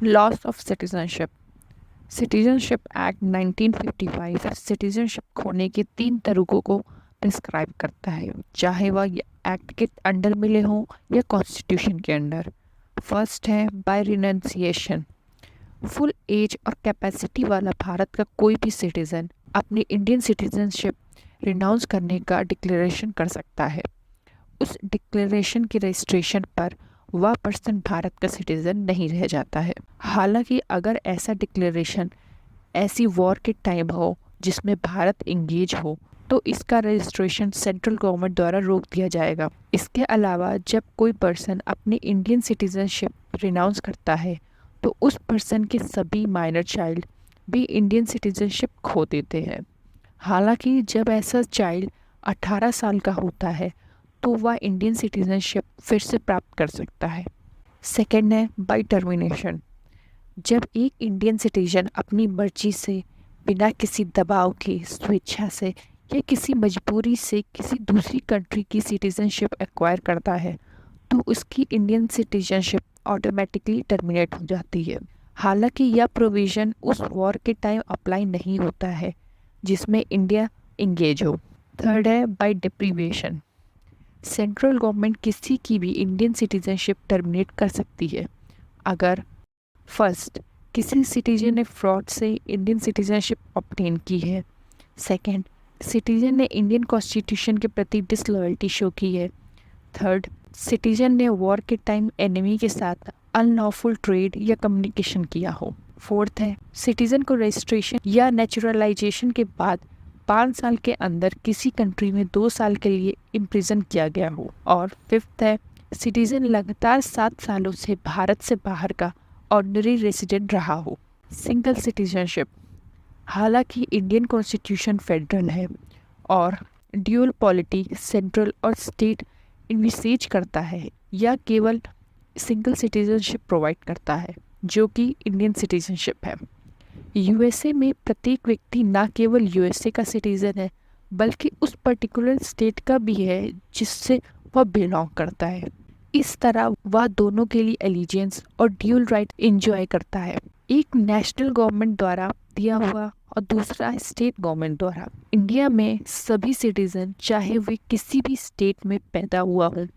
Loss of citizenship. Citizenship act 1955 citizenship खोने के 3 तरीकों को प्रिस्क्राइब करता है, चाहे वह एक्ट के अंडर मिले हों या कॉन्स्टिट्यूशन के अंडर। फर्स्ट है बाय रिनंसिएशन। फुल एज और कैपेसिटी वाला भारत का कोई भी सिटीज़न अपनी इंडियन सिटीजनशिप रिनाउंस करने का डिक्लेरेशन कर सकता है। उस डिक्लेरेशन के रजिस्ट्रेशन पर वह पर्सन भारत का सिटीज़न नहीं रह जाता है। हालांकि अगर ऐसा डिक्लेरेशन ऐसी वॉर के टाइम हो जिसमें भारत इंगेज हो तो इसका रजिस्ट्रेशन सेंट्रल गवर्नमेंट द्वारा रोक दिया जाएगा। इसके अलावा जब कोई पर्सन अपनी इंडियन सिटीजनशिप रिनाउंस करता है तो उस पर्सन के सभी माइनर चाइल्ड भी इंडियन सिटीजनशिप खो देते हैं। हालांकि जब ऐसा चाइल्ड 18 साल का होता है तो वह इंडियन सिटीजनशिप फिर से प्राप्त कर सकता है। सेकेंड है बाय टर्मिनेशन। जब एक इंडियन सिटीजन अपनी मर्जी से बिना किसी दबाव के स्वेच्छा से या किसी मजबूरी से किसी दूसरी कंट्री की सिटीजनशिप एक्वायर करता है तो उसकी इंडियन सिटीजनशिप ऑटोमेटिकली टर्मिनेट हो जाती है। हालांकि यह प्रोविज़न उस वॉर के टाइम अप्लाई नहीं होता है जिसमें इंडिया इंगेज हो। थर्ड है बाय डिप्रीवेशन। सेंट्रल गवर्नमेंट किसी की भी इंडियन सिटीजनशिप टर्मिनेट कर सकती है अगर फर्स्ट किसी सिटीजन ने फ्रॉड से इंडियन सिटीजनशिप ऑब्टेन की है, सेकंड सिटीजन ने इंडियन कॉन्स्टिट्यूशन के प्रति डिसलॉयल्टी शो की है, थर्ड सिटीजन ने वॉर के टाइम एनिमी के साथ अनलॉफुल ट्रेड या कम्युनिकेशन किया हो, फोर्थ है सिटीजन को रजिस्ट्रेशन या नेचुरलाइजेशन के बाद 5 साल के अंदर किसी कंट्री में 2 साल के लिए इम्प्रिजन किया गया हो, और फिफ्थ है सिटीजन लगातार 7 सालों से भारत से बाहर का ऑर्डिनरी रेसिडेंट रहा हो। Single citizenship. हालांकि इंडियन कॉन्स्टिट्यूशन फेडरल है और ड्यूअल पॉलिटी सेंट्रल और स्टेट इन्विसेज करता है, या केवल सिंगल सिटीजनशिप प्रोवाइड करता है जो कि इंडियन सिटीजनशिप है। यूएसए में प्रत्येक व्यक्ति न केवल यूएसए का सिटीज़न है बल्कि उस पर्टिकुलर स्टेट का भी है जिससे वह बिलोंग करता है। इस तरह वह दोनों के लिए एलिजेंस और ड्यूल राइट एंजॉय करता है, एक नेशनल गवर्नमेंट द्वारा दिया हुआ और दूसरा स्टेट गवर्नमेंट द्वारा। इंडिया में सभी सिटीजन चाहे वे किसी भी स्टेट में पैदा हुआ हो,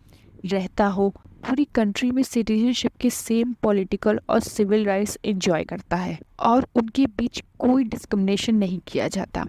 रहता हो, पूरी कंट्री में सिटीजनशिप के सेम पॉलिटिकल और सिविल राइट्स एंजॉय करता है और उनके बीच कोई डिस्क्रिमिनेशन नहीं किया जाता।